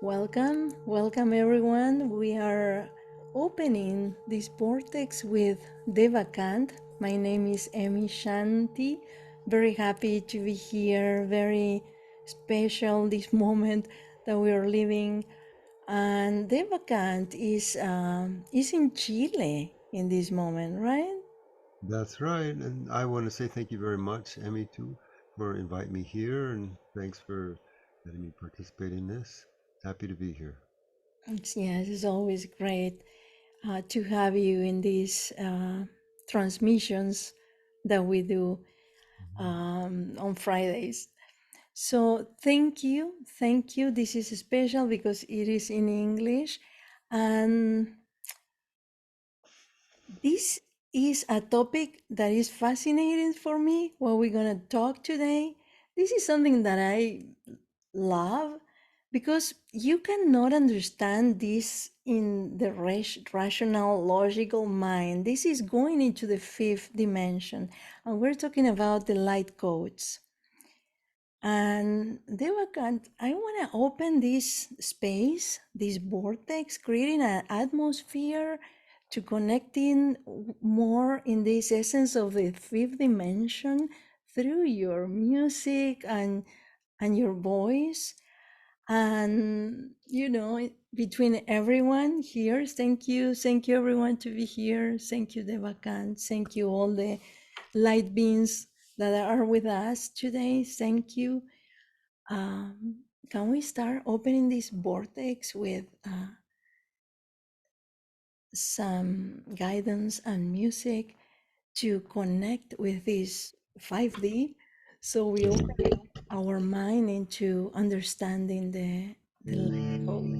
Welcome everyone. We are opening this vortex with Devakant. My name is Emy Shanti. Very happy to be here. Very special this moment that we are living. And Devakant is in Chile in this moment, right? That's right. And I want to say thank you very much, Emmy, too, for inviting me here. And thanks for letting me participate in this. Happy to be here. Yes, it's always great to have you in these transmissions that we do on Fridays. So thank you. This is special because it is in English, and this is a topic that is fascinating for me. What we're gonna talk today. This is something that I love because you cannot understand this in the rational logical mind. This is going into the fifth dimension, and we're talking about the light codes. And Devakant, I want to open this space, this vortex, creating an atmosphere to connecting more in this essence of the fifth dimension through your music and your voice. And between everyone here, thank you everyone to be here. Thank you, Devakant. Thank you all the light beings that are with us today. Thank you. Can we start opening this vortex with some guidance and music to connect with this 5D? So we open our mind into understanding the light code.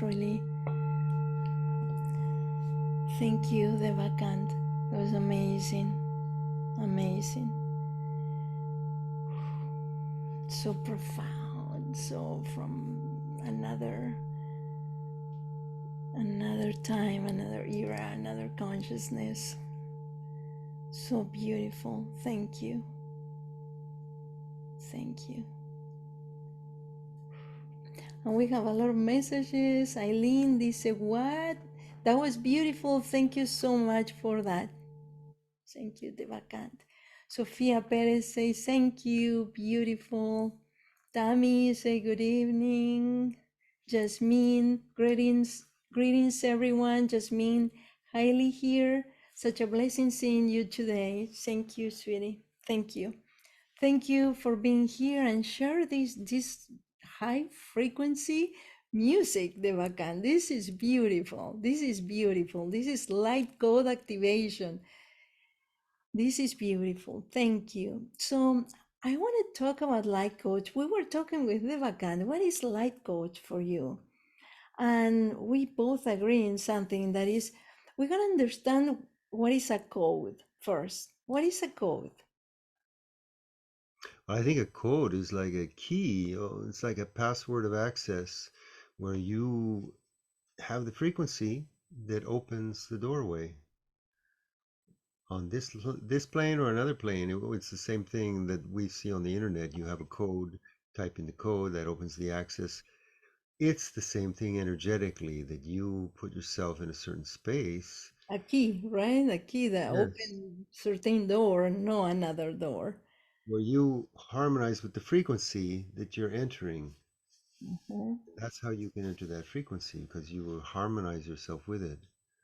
was really, thank you, Devakant. That was amazing, amazing, so profound, so from another time, another era, another consciousness. So beautiful. Thank you. Thank you. And we have a lot of messages. Eileen, this what? That was beautiful. Thank you so much for that. Thank you, Devakant. Sophia Perez says, thank you, beautiful. Tami say good evening. Jasmine, greetings everyone. Jasmine, highly here. Such a blessing seeing you today. Thank you, sweetie. Thank you. Thank you for being here and share this high frequency music, Devakant. This is beautiful. This is beautiful. This is light code activation. This is beautiful. Thank you. So I want to talk about light coach. We were talking with Devakant. What is light coach for you? And we both agree in something that is, we're going to understand what is a code first. What is a code? I think a code is like a key. It's like a password of access where you have the frequency that opens the doorway on this plane or another plane. It's the same thing that we see on the internet. You have a code, type in the code that opens the access. It's the same thing energetically that you put yourself in a certain space. A key, right? A key that Yes. opens certain door, no another door. Where you harmonize with the frequency that you're entering. Mhm. That's how you can enter that frequency because you will harmonize yourself with it.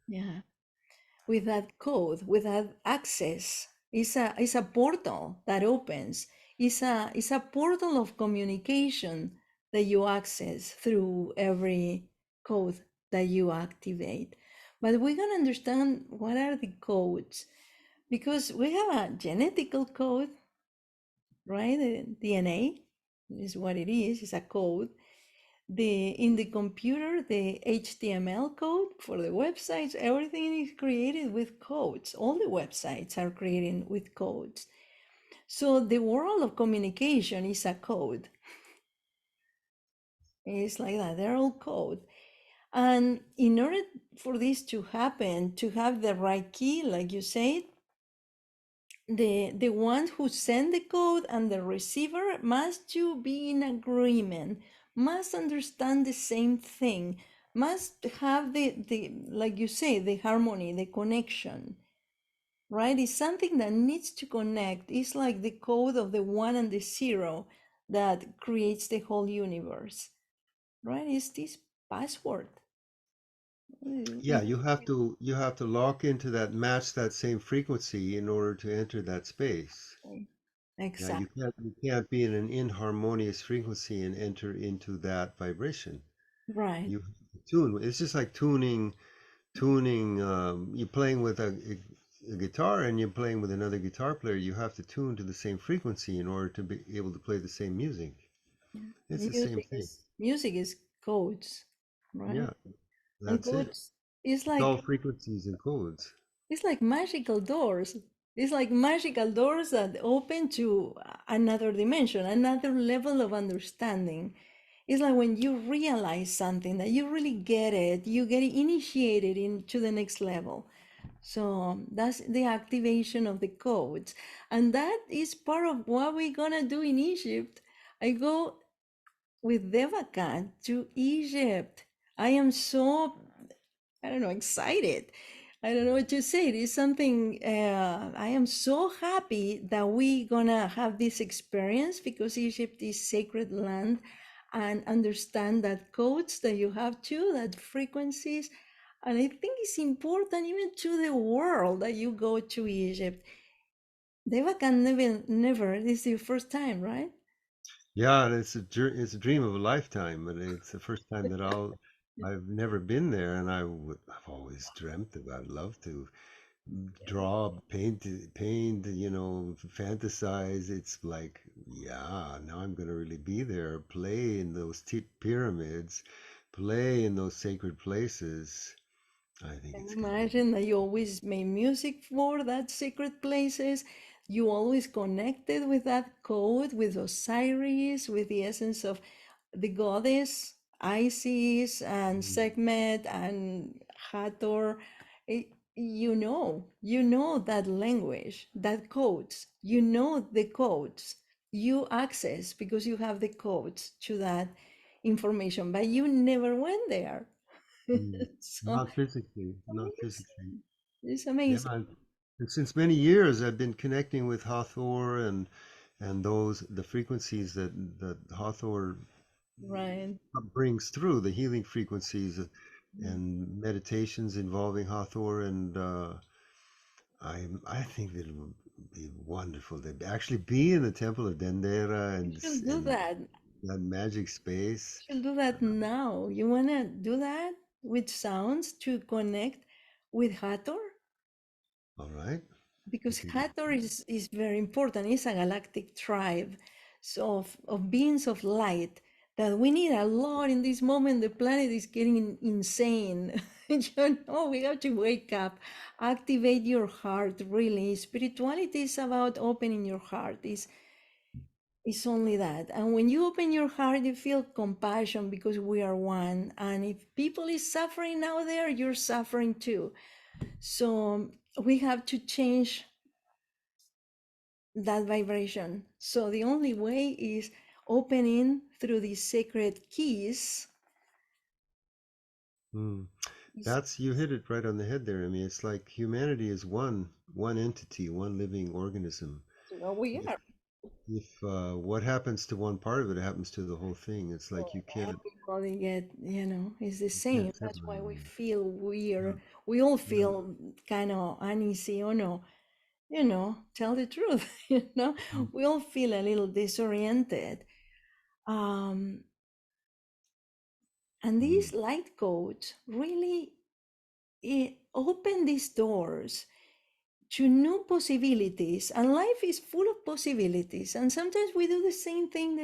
Yeah. With that code, with that access, it's a portal that opens. It's a portal of communication that you access through every code that you activate. But we're gonna understand what are the codes because we have a genetical code, right? The DNA is what it is. It's a code. In the computer, the HTML code for the websites, everything is created with codes. All the websites are created with codes. So the world of communication is a code. It's like that. They're all code. And in order for this to happen, to have the right key, like you said, the one who send the code and the receiver must to be in agreement, must understand the same thing, must have the like you say, the harmony, the connection, right? It's something that needs to connect. It's like the code of the one and the zero that creates the whole universe, right? It's this password. Yeah, you have to lock into that, match that same frequency in order to enter that space. Yeah, you Exactly. can't you can't be in an inharmonious frequency and enter into that vibration. Right. You have to tune. It's just like tuning. You're playing with a guitar and you're playing with another guitar player. You have to tune to the same frequency in order to be able to play the same music. Yeah. It's the same thing. Music is codes, right? Yeah, And that's it. codes is It's all like frequencies and codes. it's like magical doors. It's like magical doors that open to another dimension, another level of understanding. It's like when you realize something that you really get it, you get initiated into the next level. So that's the activation of the codes. And that is part of what we're gonna do in Egypt. I go with Devakant to Egypt. I am so, I don't know, excited. I don't know what to say. It is something, I am so happy that we gonna have this experience because Egypt is sacred land and understand that codes that you have too, that frequencies. And I think it's important even to the world that you go to Egypt. Devakant never, this is your first time, right? Yeah, and it's a dream of a lifetime, but it's the first time that I've never been there, and I've always dreamt about. I'd love to draw, paint, fantasize. It's like, yeah, now I'm gonna really be there, play in those pyramids, play in those sacred places, I think Can it's you going to be. imagine that you always made music for that secret places? You always connected with that code, with Osiris, with the essence of the goddess, Isis and Mm, Sekhmet and Hathor. You know that language, that codes. You know the codes. You access because you have the codes to that information, but you never went there. mm. So Not physically, not physically. amazing. It's Yeah, amazing. and since many years I've been connecting with Hathor and those the frequencies that Hathor Right. brings through the healing frequencies and meditations involving Hathor and I think that it would be wonderful to actually be in the temple of Dendera You should do and that. that magic space. You should do that now. You wanna do that with sounds to connect with Hathor? All right, we Because can do. Hathor is very important. It's a galactic tribe so of beings of light that we need a lot in this moment. The planet is getting insane. We have to wake up, activate your heart, really. Spirituality is about opening your heart. It's only that. And when you open your heart, you feel compassion because we are one. And if people is suffering out there, you're suffering too. So we have to change that vibration. So the only way is opening through these sacred keys. Mm. Is That's you hit it right on the head there. I mean, it's like humanity is one entity, one living organism. what we If are. if what happens to one part of it happens to the whole thing, it's So like everybody is the you same. can't That's why separate we them. feel Yeah, weird. We all yeah. feel kind of uneasy or no. Tell the truth. Mm, We all feel a little disoriented. Um, and mm, these light codes really open these doors to new possibilities. And life is full of possibilities. And sometimes we do the same thing,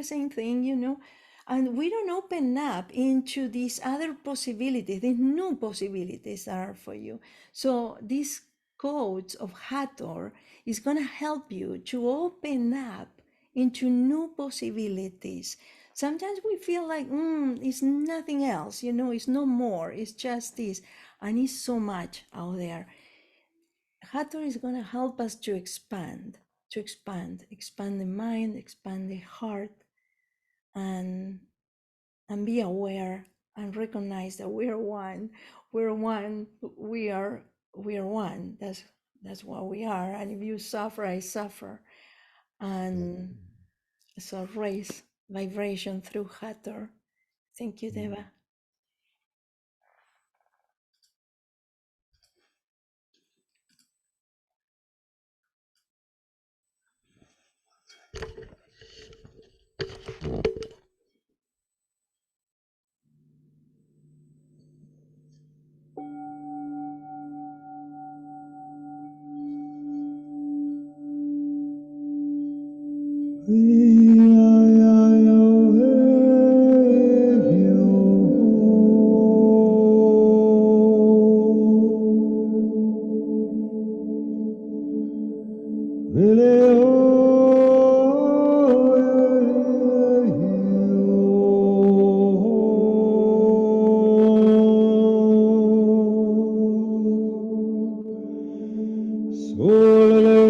and we don't open up into these other possibilities, these new possibilities that are for you. So these codes of Hathor is going to help you to open up into new possibilities. Sometimes we feel like it's nothing else, it's no more, it's just this, and it's so much out there. Hathor is going to help us to expand the mind, expand the heart, and be aware and recognize that we're one. We're one. We are one. That's what we are. And if you suffer, I suffer. yeah. And so raise vibration through Hathor. Thank you, Mm. Deva. Sole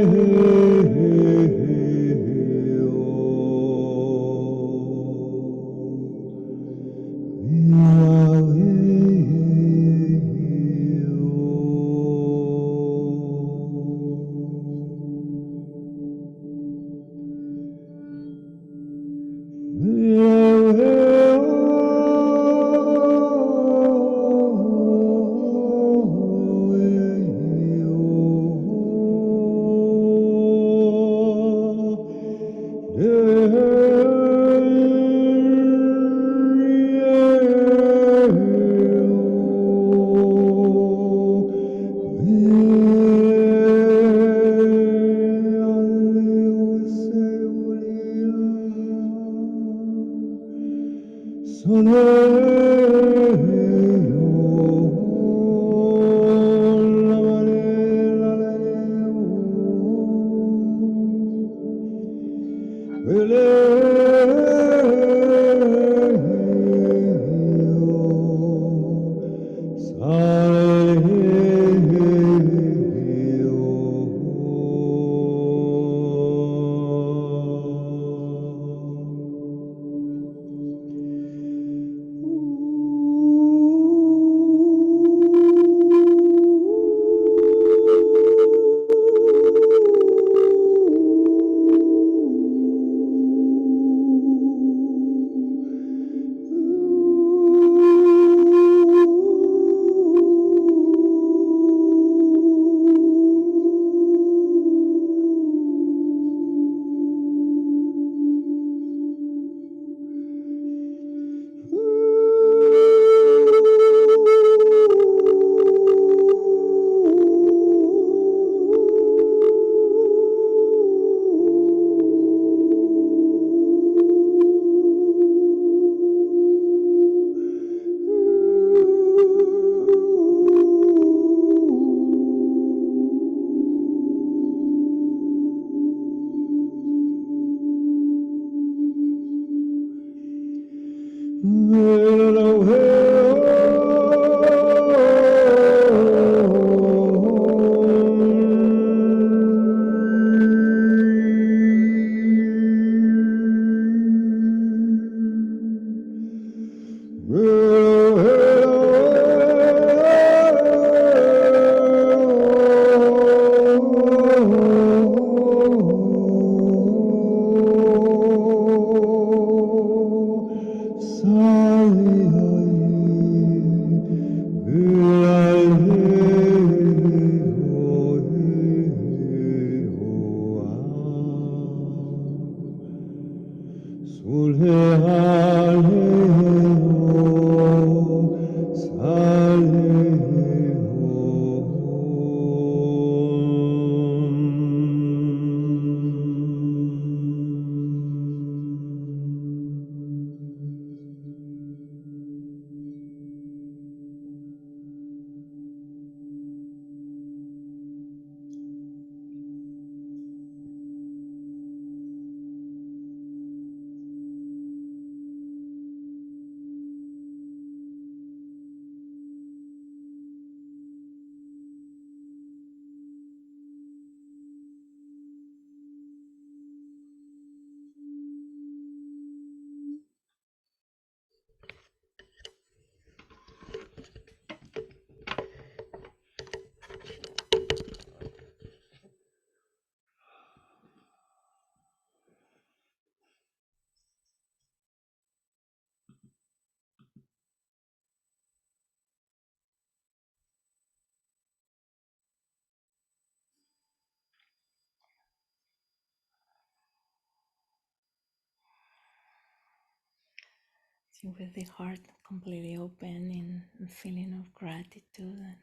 with the heart completely open in a feeling of gratitude. And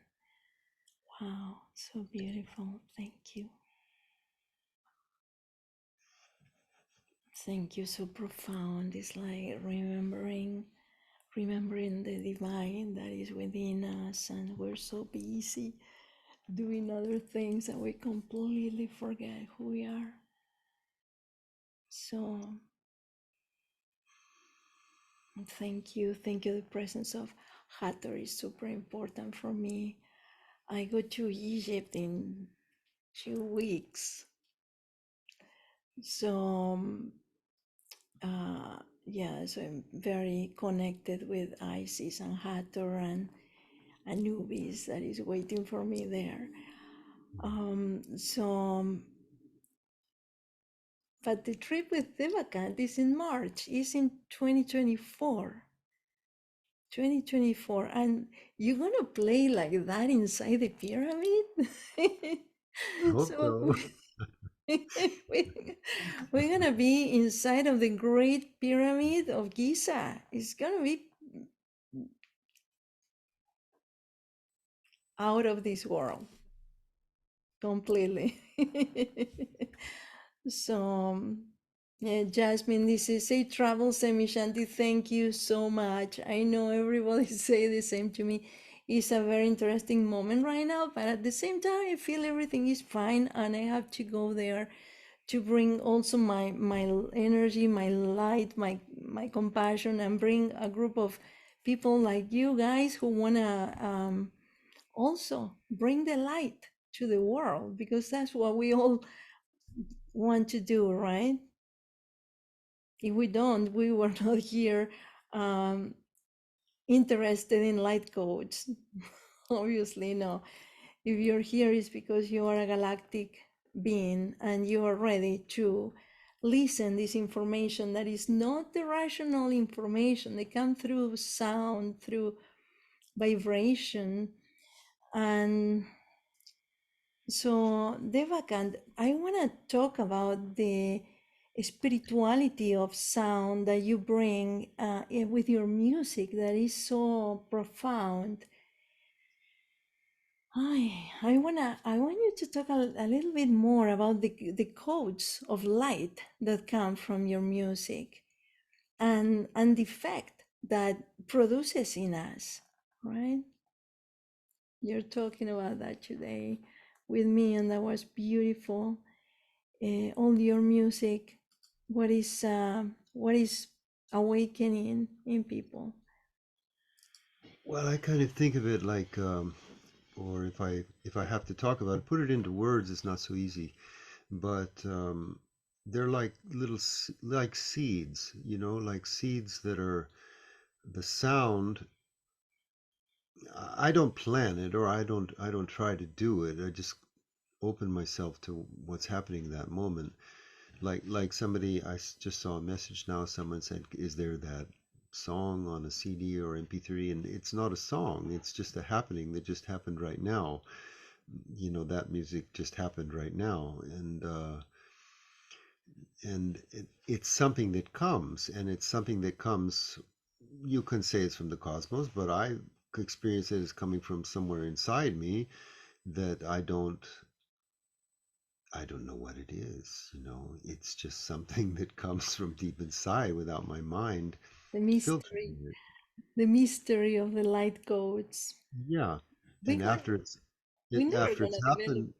wow, so beautiful. Thank you. Thank you. So profound. It's like remembering the divine that is within us, and we're so busy doing other things that we completely forget who we are. So thank you. The presence of Hathor is super important for me. I go to Egypt in 2 weeks. So yeah, so I'm very connected with Isis and Hathor and Anubis that is waiting for me there. So but the trip with Devakant is in March, is in 2024. 2024, and you're gonna play like that inside the pyramid. I hope So so. we- we're gonna be inside of the Great Pyramid of Giza. It's gonna be out of this world completely. So, yeah, Jasmine, this is a travel Emy Shanti. Thank you so much. I know everybody say the same to me. It's a very interesting moment right now, but at the same time, I feel everything is fine, and I have to go there to bring also my energy, my light, my compassion, and bring a group of people like you guys who wanna also bring the light to the world, because that's what we all want to do, right? If we don't, we were not here um, interested in light codes. Obviously, no. If you're here, it's because you are a galactic being and you are ready to listen this information that is not the rational information. They come through sound, through vibration. And so, Devakant, I want to talk about the spirituality of sound that you bring with your music that is so profound. I want you to talk a little bit more about the codes of light that come from your music and the effect that produces in us, right? You're talking about that today with me, and that was beautiful. All your music, what is awakening in people. Well, I kind of think of it like, or if I have to talk about it, put it into words, it's not so easy. But they're like like seeds, like seeds that are the sound. I don't plan it, or I don't try to do it. I just open myself to what's happening in that moment. Like somebody, just saw a message now. Someone said, "Is there that song on a CD or MP3?" And it's not a song. It's just a happening that just happened right now. That music just happened right now, and it's something that comes, and it's something that comes. You can say it's from the cosmos, but I experience it as coming from somewhere inside me that I don't know what it is. It's just something that comes from deep inside without my mind The mystery, filtering it. the mystery of the light codes. Yeah. We And gonna, after it's we it, never after gonna it's develop. happened,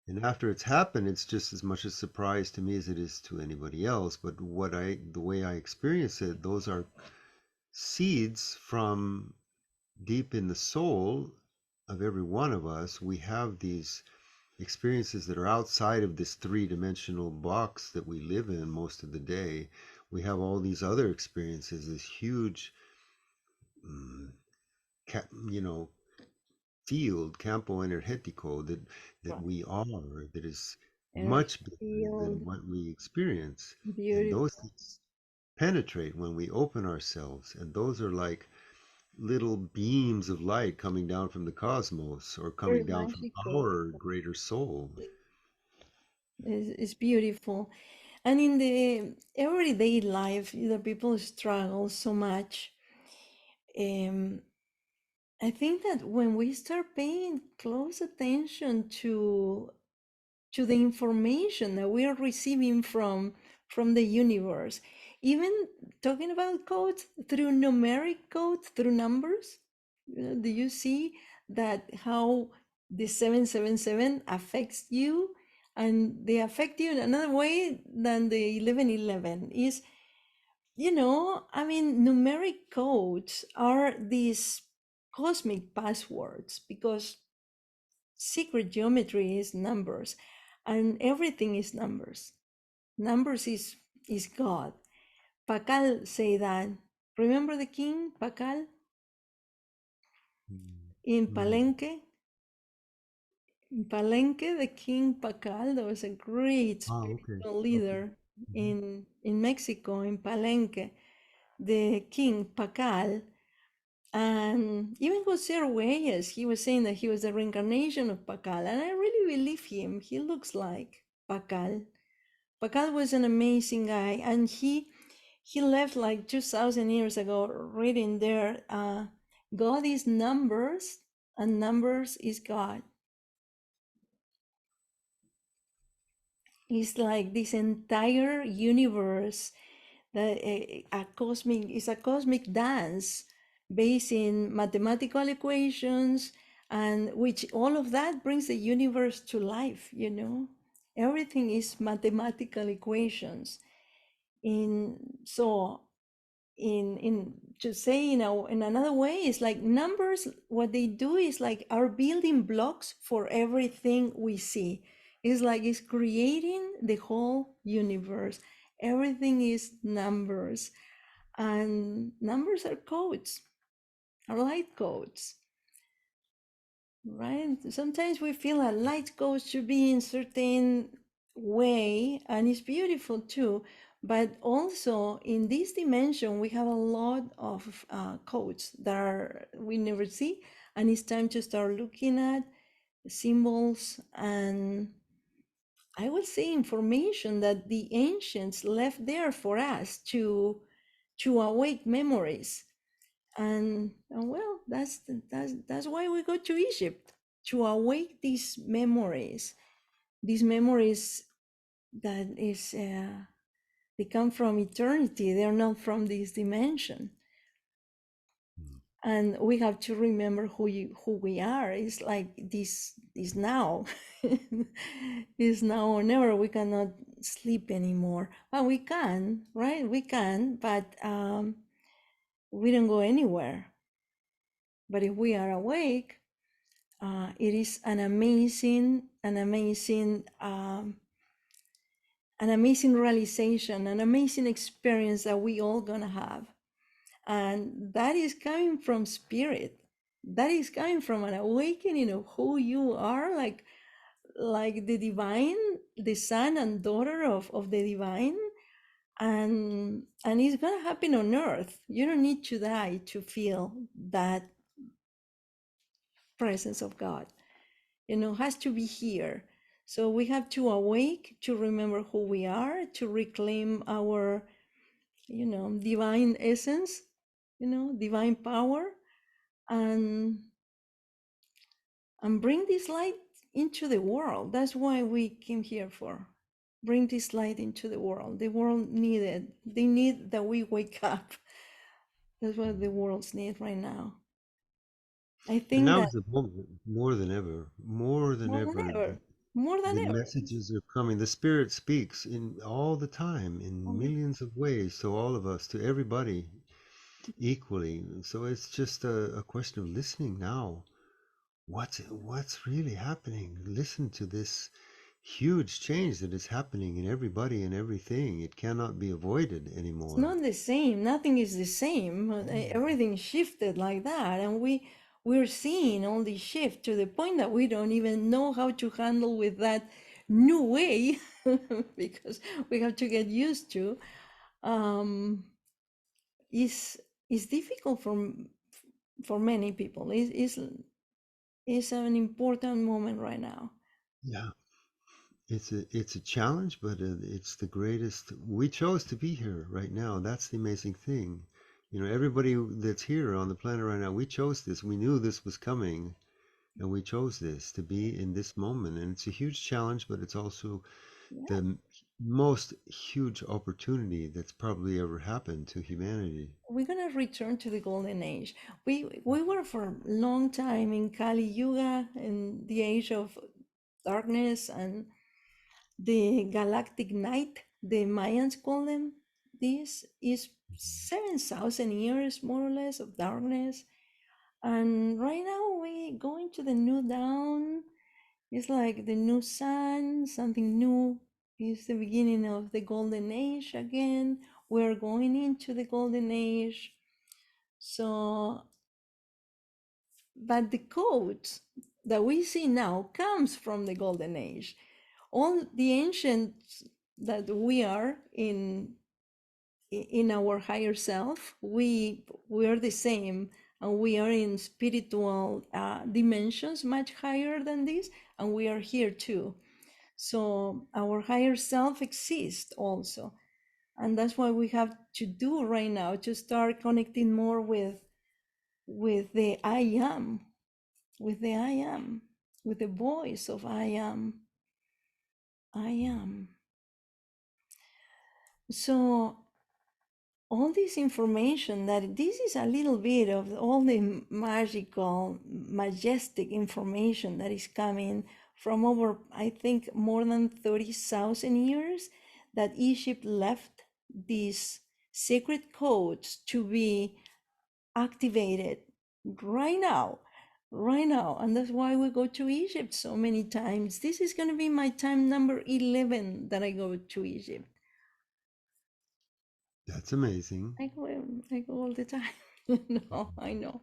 and after it's happened, it's just as much a surprise to me as it is to anybody else. But the way I experience it, those are seeds from deep in the soul of every one of us. We have these experiences that are outside of this three-dimensional box that we live in most of the day. We have all these other experiences, this huge, mm, you know, field, campo energetico, that Right. we are, that is Energy much bigger than field, what we experience. And beautiful, those things penetrate when we open ourselves. And those are like little beams of light coming down from the cosmos or very coming down from magical. our greater soul. It's beautiful. And in the everyday life, people struggle so much. Um, I think that when we start paying close attention to the information that we are receiving from the universe, even talking about codes through numeric codes, through numbers, do you see that how the 777 affects you, and they affect you in another way than the 1111 is, I mean, numeric codes are these cosmic passwords because secret geometry is numbers, and everything is numbers. Numbers is God. Pakal say that. Remember the king Pakal Mm. in Mm. Palenque? In Palenque, the king Pakal, there was a great Ah, okay. spiritual Okay. leader Mhm. in Mexico, in Palenque. The king Pakal, and even Jose Arguelles, he was saying that he was the reincarnation of Pakal, and I really believe him. He looks like Pakal. Pakal was an amazing guy, and he left like 2,000 years ago, reading there, God is numbers, and numbers is God. It's like this entire universe that a cosmic dance based in mathematical equations, and which all of that brings the universe to life. Everything is mathematical equations. In so in in to say, in another way, it's like numbers, what they do is like are building blocks for everything we see. It's like it's creating the whole universe. Everything is numbers, and numbers are codes, are light codes, right? Sometimes we feel a light codes should be in certain way, and it's beautiful too. But also in this dimension, we have a lot of codes that we never see, and it's time to start looking at symbols, and I would say information that the ancients left there for us to awake memories. And well, that's why we go to Egypt, to awake these memories that is they come from eternity. They're not from this dimension, Mm. and we have to remember who we are. It's like this is now. Is now or never. We cannot sleep anymore. Well, we can, right? We can, but we don't go anywhere. But if we are awake, it is an amazing realization, an amazing experience that we all gonna have, and that is coming from spirit. That is coming from an awakening of who you are, like the divine, the son and daughter of the divine, and it's gonna happen on earth. You don't need to die to feel that presence of God. Has to be here. So we have to awake to remember who we are, to reclaim our, divine essence, divine power, and bring this light into the world. That's why we came here for. Bring this light into the world. The world needed. They need that we wake up. That's what the world's need right now. I And think now that is the moment, more than ever, more than more than ever. ever, more than The ever. messages are coming. The Spirit speaks in all the time in millions of ways to all of us, to everybody equally. So it's just a question of listening now. What's really happening? Listen to this huge change that is happening in everybody and everything. It cannot be avoided It's anymore. not the same. Nothing is the same. Everything shifted like that, and we're seeing all this shift to the point that we don't even know how to handle with that new way because we have to get used to. Um, is difficult for many people. Is an important moment right now. Yeah. it's a challenge, but it's the greatest. We chose to be here right now. That's the amazing thing. You know, everybody that's here on the planet right now, we chose this. We knew this was coming, and we chose this to be in this moment. And it's a huge challenge, but it's also Yeah. the most huge opportunity that's probably ever happened to humanity. We're gonna return to the golden age. We were for a long time in Kali Yuga, in the age of darkness and the galactic night. The Mayans call them. This is 7,000 years more or less of darkness. And right now we go into the new dawn. It's like the new sun, something new. It's the beginning of the golden age again. We're going into the golden age. So, but the codes that we see now comes from the golden age. All the ancients that we are in our higher self, we are the same, and we are in spiritual dimensions much higher than this, and we are here too. So our higher self exists also, and that's what we have to do right now, to start connecting more with the I am, with the I am, with the voice of I am. I am. So all this information, that this is a little bit of all the magical, majestic information that is coming from over, I think, more than 30,000 years, that Egypt left these sacred codes to be activated right now, right now. And that's why we go to Egypt so many times. This is going to be my time number 11 that I go to Egypt. That's amazing. I go all the time. No, I know.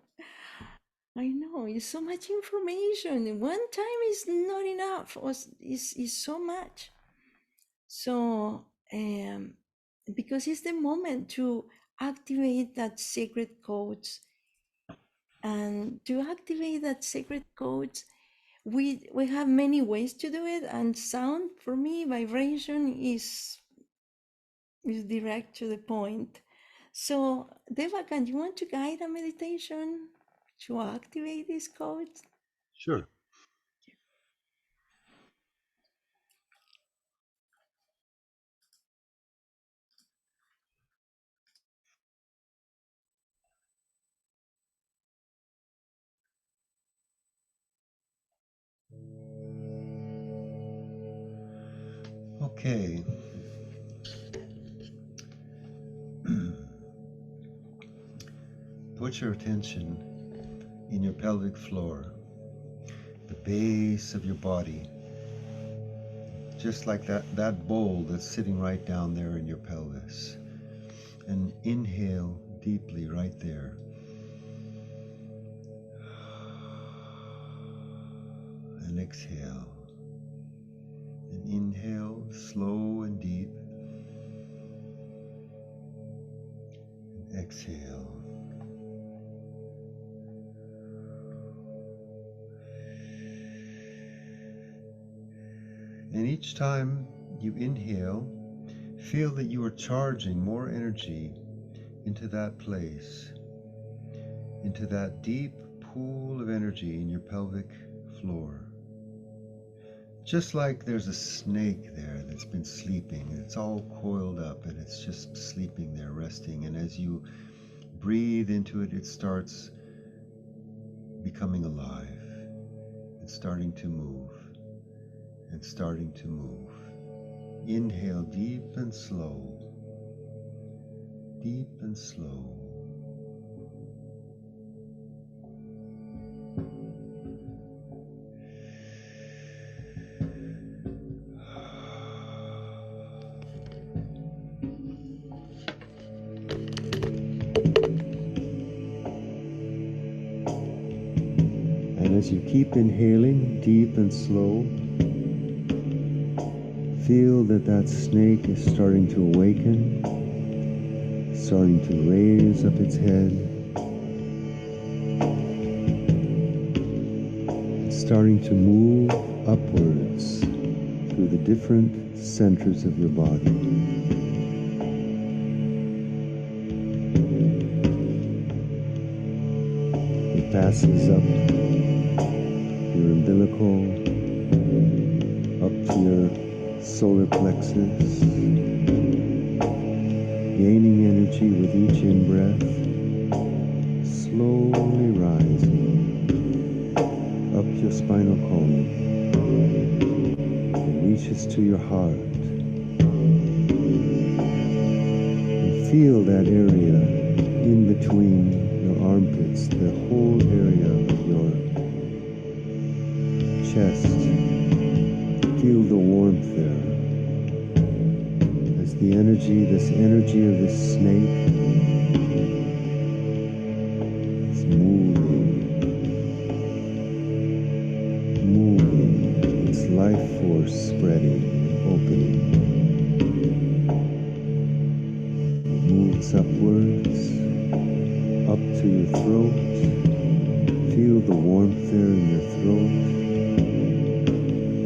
I know. It's so much information. One time is not enough. Is so much. So, because it's the moment to activate that sacred codes, and to activate that sacred codes, we have many ways to do it. And sound, for me, vibration is direct to the point. So, Devakant, you want to guide a meditation to activate these codes? Sure. Okay. Put your attention in your pelvic floor, the base of your body, just like that bowl that's sitting right down there in your pelvis. And inhale deeply right there. And exhale. And inhale slow and deep. And exhale. And each time you inhale, feel that you are charging more energy into that place, into that deep pool of energy in your pelvic floor. Just like there's a snake there that's been sleeping, and it's all coiled up and it's just sleeping there, resting. And as you breathe into it, it starts becoming alive and starting to move and starting to move. Inhale deep and slow, deep and slow. And as you keep inhaling deep and slow, feel that that snake is starting to awaken, starting to raise up its head, starting to move upwards through the different centers of your body. It passes up your umbilical, up to your solar plexus, gaining energy with each in-breath, slowly rising up your spinal column. It reaches to your heart. And feel that area in between your armpits, the whole area of your chest. Feel the warmth there. As the energy, this energy of this snake is moving, its life force spreading, opening. It moves upwards, up to your throat. Feel the warmth there in your throat.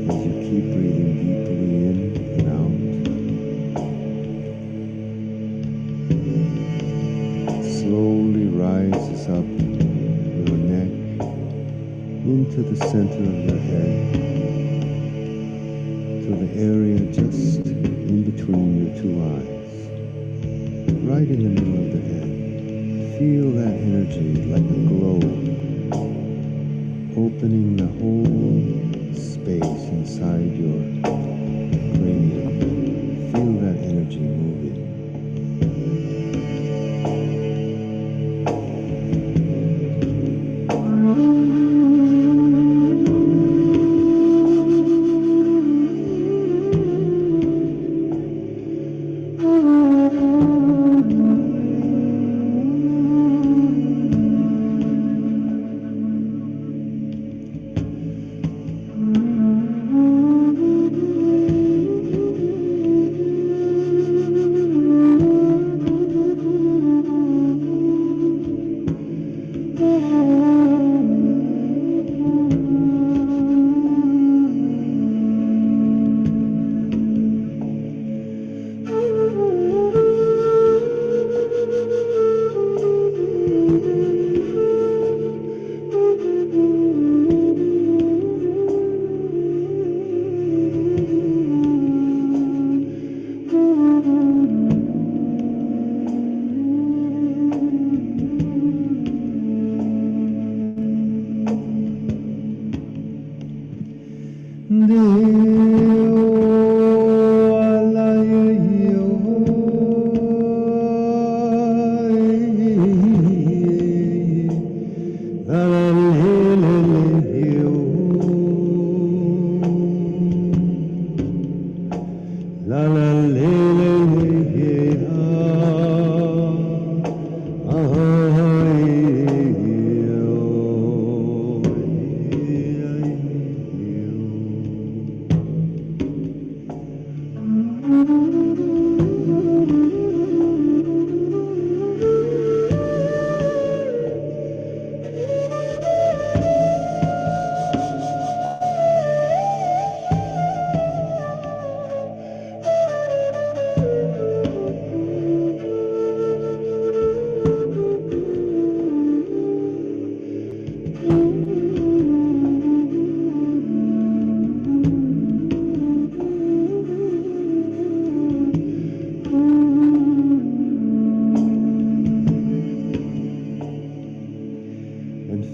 As you keep breathing deeply in and out. Slowly rises up your neck into the center of your head, to the area just in between your two eyes, right in the middle of the head. Feel that energy like a globe, opening the whole space inside your cranium. Feel that energy moving.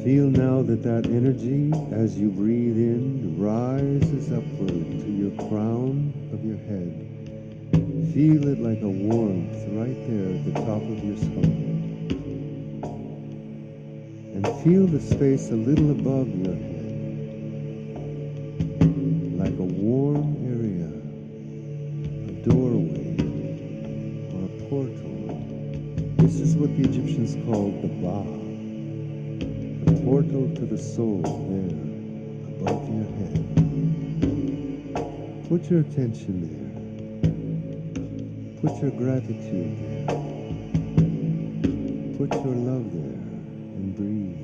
Feel now that that energy, as you breathe in, rises upward to your crown of your head. Feel it like a warmth right there at the top of your skull. And feel the space a little above your head, like a warm area, a doorway, or a portal. This is what the Egyptians called the Ba. Portal to the soul there, above your head. Put your attention there. Put your gratitude there. Put your love there and breathe.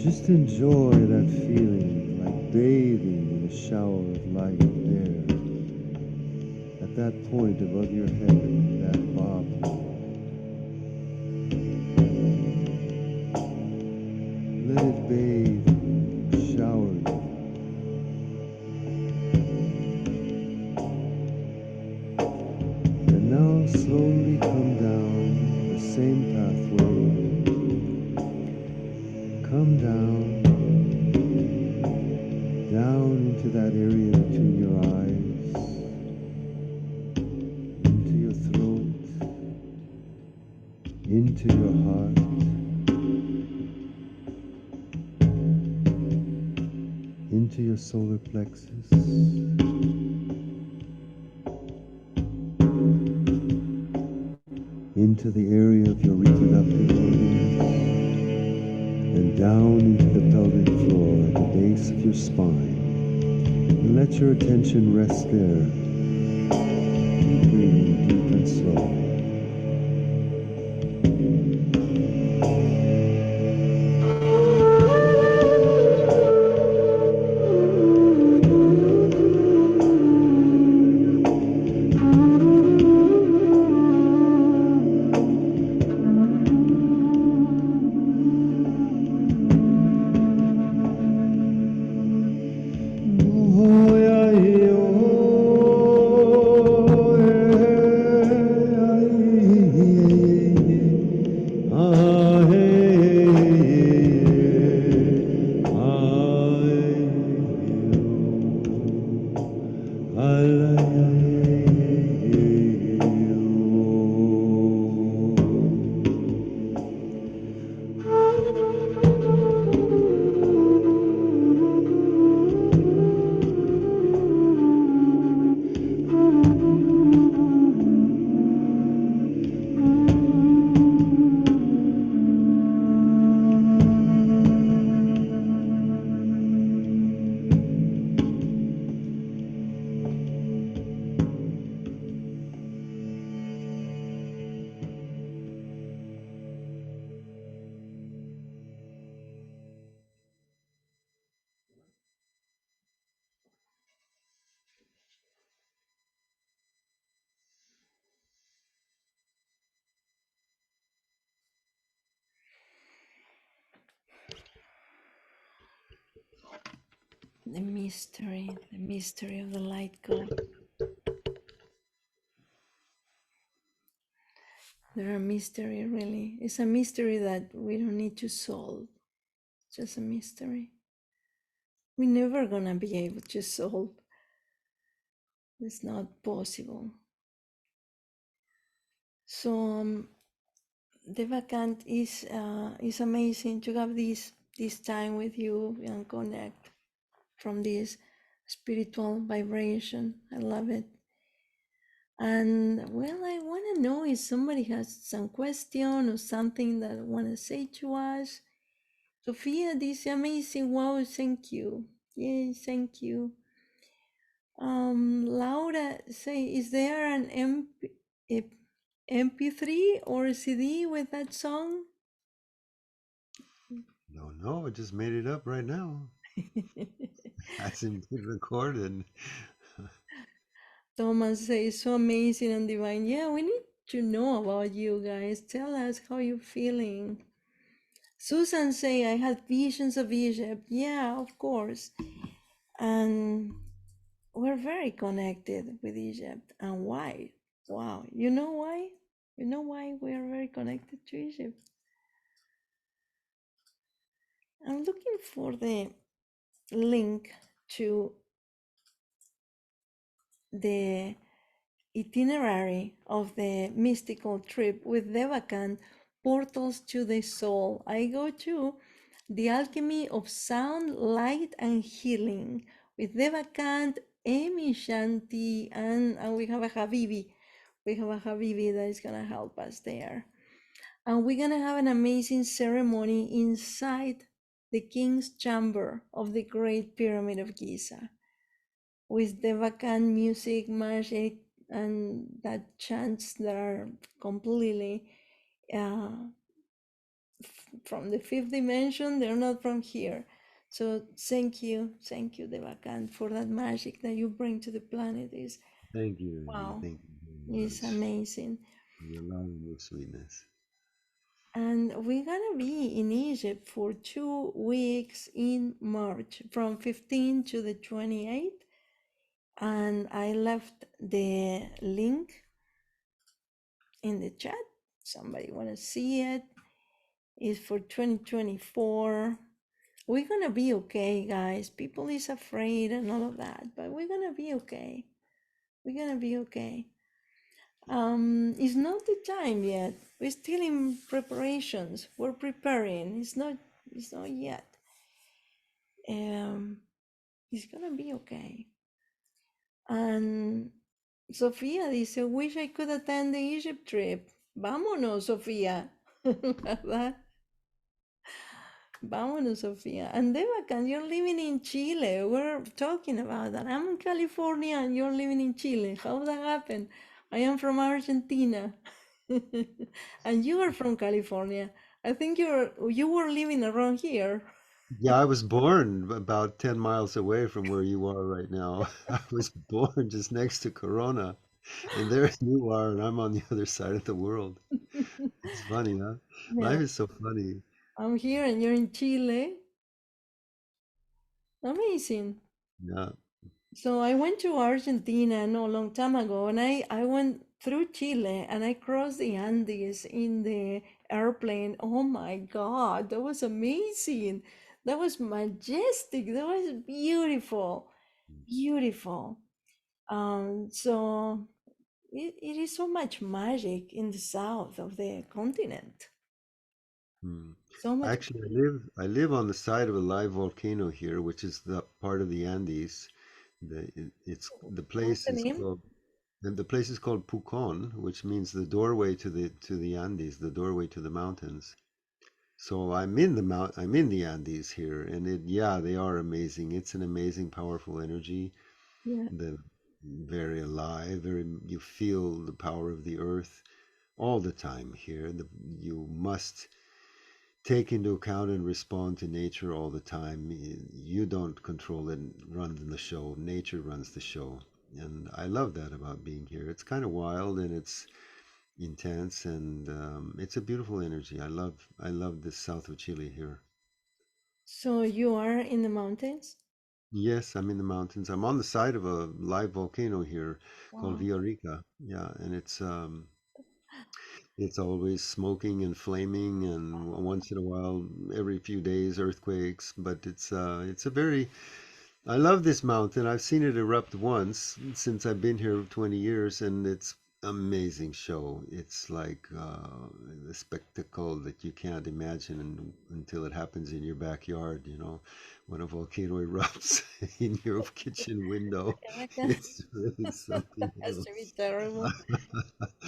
Just enjoy that feeling like bathing in a shower of light there at that point above your head, that bob. Let it bathe you, shower you. And now slowly come down the same pathway. Come down into that area between your eyes, into your throat, into your heart, into your solar plexus, into the area of your reproductive organs, and down into the pelvic floor at the base of your spine. And let your attention rest there. Keep breathing deep and slow. The mystery of the light god. There are mystery, really. It's a mystery that we don't need to solve. It's just a mystery. We're never gonna be able to solve. It's not possible. So Devakant is amazing to have this time with you and connect from this spiritual vibration. I love it. And well, I want to know if somebody has some question or something that want to say to us. Sophia, this is amazing. Wow, thank you. Yes, thank you. Laura say, is there an MP3 or CD with that song? No, I just made it up right now. Hasn't been recorded. Thomas says, so amazing and divine. Yeah, we need to know about you guys. Tell us how you're feeling. Susan say, I had visions of Egypt. Yeah, of course. And we're very connected with Egypt. And why? Wow. You know why? You know why we are very connected to Egypt? I'm looking for the link to the itinerary of the mystical trip with Devakant, Portals to the Soul. I go to The Alchemy of Sound, Light, and Healing with Devakant, Emy Shanti, and we have a Habibi. We have a Habibi that is going to help us there. And we're going to have an amazing ceremony inside the King's Chamber of the Great Pyramid of Giza with Devakant music, magic, and that chants that are completely uh, from the fifth dimension. They're not from here. So thank you, Devakant, for that magic that you bring to the planet. Is Thank you, Amy. wow, Thank you very it's much amazing. for your love and your sweetness. And we're gonna be in Egypt for 2 weeks in March, from 15 to the 28th. And I left the link in the chat. Somebody wanna see it? It's for 2024. We're gonna be okay, guys. People is afraid and all of that, but we're gonna be okay. We're gonna be okay. It's not the time yet. We're still in preparations. We're preparing. It's not yet. Um, it's gonna be okay. And Sofía dice, wish I could attend the Egypt trip. Vámonos, Sofía. ¿Verdad? Vámonos, Sofía. And Devakan, you're living in Chile. We're talking about that. I'm in California and you're living in Chile. How that happen? I am from Argentina. And you are from California. I think you were living around here. Yeah, I was born about 10 miles away from where you are right now. I was born just next to Corona, and there you are, and I'm on the other side of the world. It's funny, huh? Yeah, Life is so funny. I'm here and you're in Chile. Amazing. Yeah. So I went to Argentina no long time ago, and I went through Chile and I crossed the Andes in the airplane. Oh my God, that was amazing. That was majestic. That was beautiful, beautiful. So it is so much magic in the south of the continent. Hmm. So much. Actually, I live on the side of a live volcano here, which is the part of the Andes. It's the What's place the is name? called and the place is called Pucón, which means the doorway to the Andes, the doorway to the mountains. So I'm in the Andes here, and yeah, they are amazing. It's an amazing, powerful energy. Yeah. The very alive, very you feel the power of the earth all the time here. You must take into account and respond to nature all the time. You don't control it, run the show. Nature runs the show. And I love that about being here. It's kind of wild and it's intense and it's a beautiful energy. I love the south of Chile here. So you are in the mountains? Yes, I'm in the mountains. I'm on the side of a live volcano here called Wow. Villarrica. Yeah, and it's always smoking and flaming, and once in a while, every few days, earthquakes. But it's a very I love this mountain. I've seen it erupt once since I've been here 20 years, and it's amazing show. It's like a spectacle that you can't imagine until it happens in your backyard, when a volcano erupts in your kitchen window. It's really something Has to be else. terrible.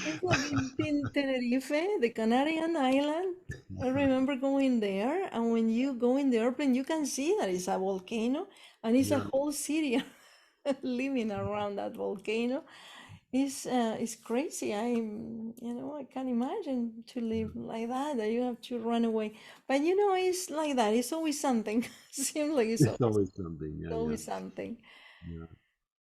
It's like in Tenerife, the Canarian island. I remember going there, and when you go in the airplane, you can see that it's a volcano, and it's a Yeah, whole city living around that volcano. It's crazy. I can't imagine to live like that. That you have to run away. But it's like that. It's always something. Seems like it's always something. it's Yeah, yeah, always something. yeah.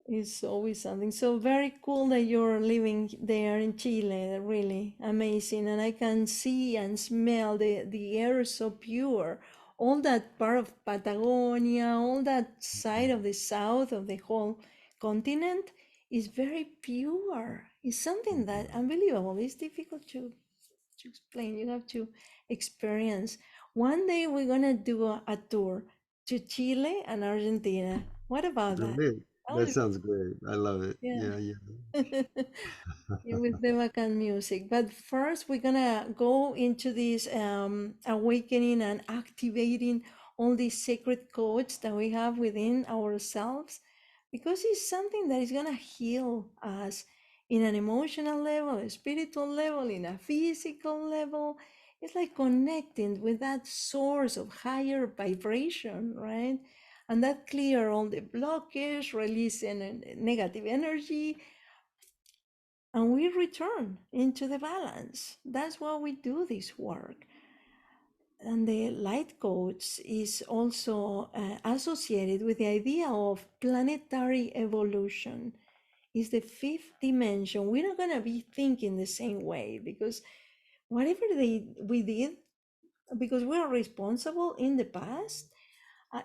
It's always something. So very cool that you're living there in Chile. Really amazing. And I can see and smell the air is so pure. All that part of Patagonia, all that side of the south of the whole continent is very pure. It's something that Mhm. unbelievable. It's difficult to explain. You have to experience. One day we're gonna do a tour to Chile and Argentina. What about that? Great. That That would sounds great. I love it. yeah. Yeah, yeah. Yeah, with Devacant music. But first, we're gonna go into this awakening and activating all these sacred codes that we have within ourselves, because it's something that is gonna heal us in an emotional level, a spiritual level, in a physical level. It's like connecting with that source of higher vibration, right? And that clear all the blockage, releasing negative energy, and we return into the balance. That's why we do this work. and the light codes is also associated with the idea of planetary evolution. Is the fifth dimension. We're not going to be thinking the same way, because whatever we did, because we are responsible in the past,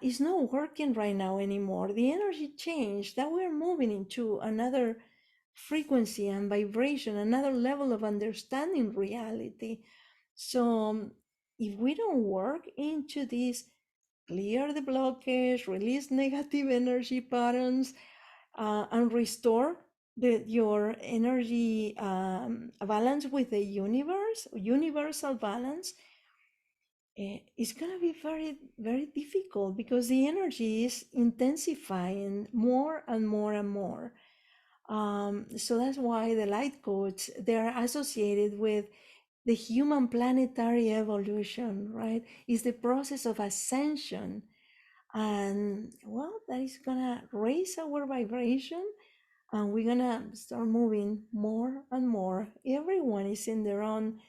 is not working right now anymore. The energy changed, that we're moving into another frequency and vibration, another level of understanding reality. So if we don't work into this, clear the blockage, release negative energy patterns, and restore your energy balance with the universe, universal balance, it's going to be very, very difficult, because the energy is intensifying more and more and more. So that's why the light codes, they are associated with the human planetary evolution, right? It's the process of ascension. And well, that is gonna raise our vibration, and we're gonna start moving more and more. Everyone is in their own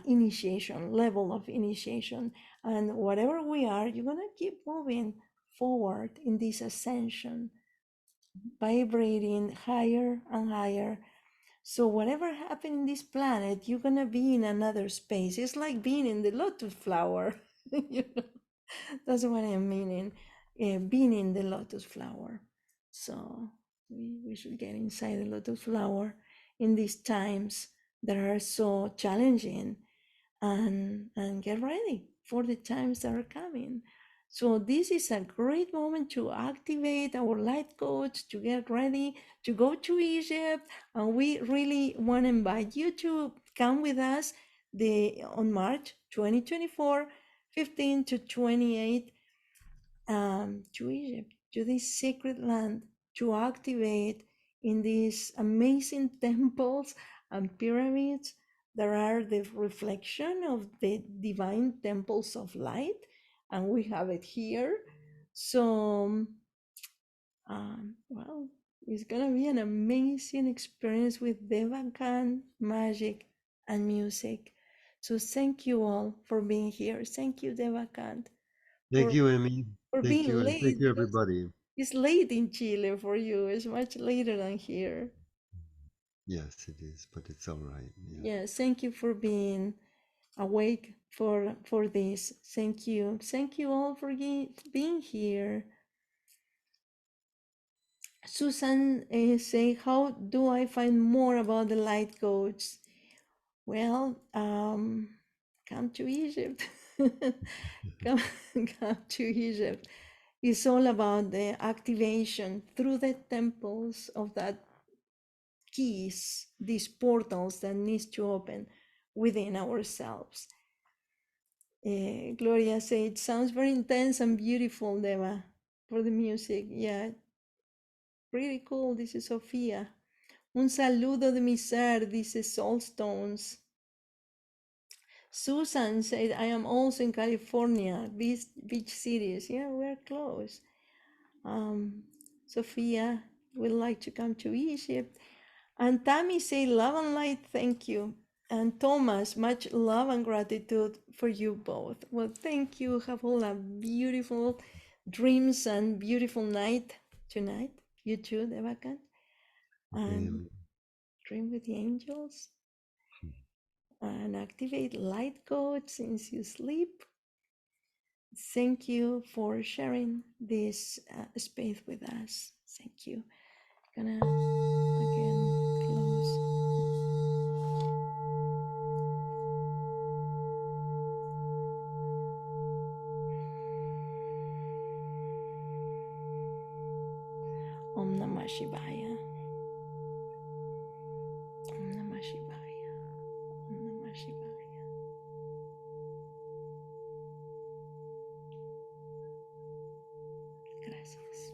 initiation, level of initiation. And whatever we are, you're gonna keep moving forward in this ascension, vibrating higher and higher. So whatever happened in this planet, you're gonna be in another space. It's like being in the lotus flower. you know? That's what I'm meaning, being in the lotus flower. So we should get inside the lotus flower in these times that are so challenging, and get ready for the times that are coming. So this is a great moment to activate our light codes, to get ready to go to Egypt. And we really want to invite you to come with us on March 2024, 15 to 28, to Egypt, to this sacred land, to activate in these amazing temples and pyramids that are the reflection of the divine temples of light. And we have it here. So, well, it's gonna be an amazing experience with Devakant, magic, and music. So thank you all for being here. Thank you, Devakant, Thank for you, Emy. Thank being you, and thank late, you, because everybody. it's late in Chile for you. It's much later than here. Yes, it is, but it's all right. Yeah. Yes, thank you for being awake for this. Thank you. Thank you all for being here. Susan say, how do I find more about the light codes? Well, come to Egypt. come, come to Egypt. It's all about the activation through the temples of that keys, these portals that needs to open within ourselves. Gloria said, it sounds very intense and beautiful, Deva, for the music. Yeah, pretty cool. This is Sofia. Un saludo de mi ser, dice Soulstones. Susan said, I am also in California, beach cities. Yeah, we're close. Sophia would like to come to Egypt. And Tammy say, love and light, thank you. And Thomas, much love and gratitude for you both. Well, thank you. Have all a beautiful dreams and beautiful night tonight. You too, Devakant. Okay, And Emy. dream with the angels. And activate light code since you sleep. Thank you for sharing this space with us. Thank you. Gonna again close. Om Namah Shivaya. Om Namah Shivaya. Om Namah Shivaya. Gracias.